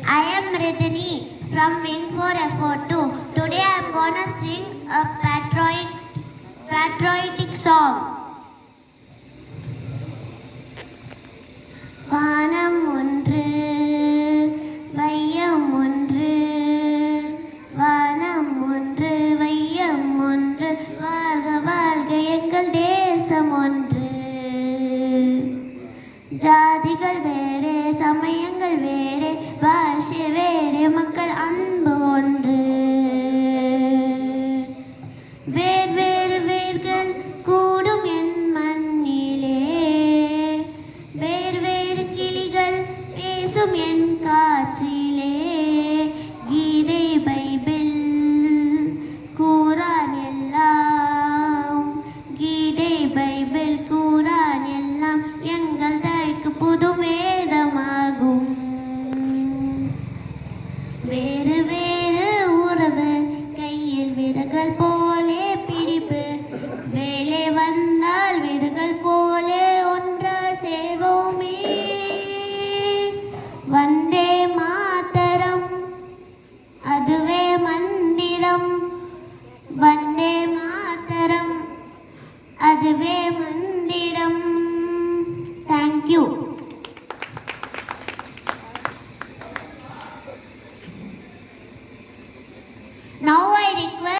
I am Ridhini from Wing 4FO2. Today I am gonna sing a patriotic song. வானம் ஒன்று வையம் ஒன்று, வானம் ஒன்று வையம் ஒன்று, வாழ்க வாழ்க எங்கள் தேசம் ஒன்று. ஜாதிகள் வேறே சமயங்கள் வேறே பாஷை வேறே மக்கள் அன்பு ஒன்று. வேறு வேர்கள் கூடும் என் மண்ணிலே, வேறு கிளிகள் பேசும் என்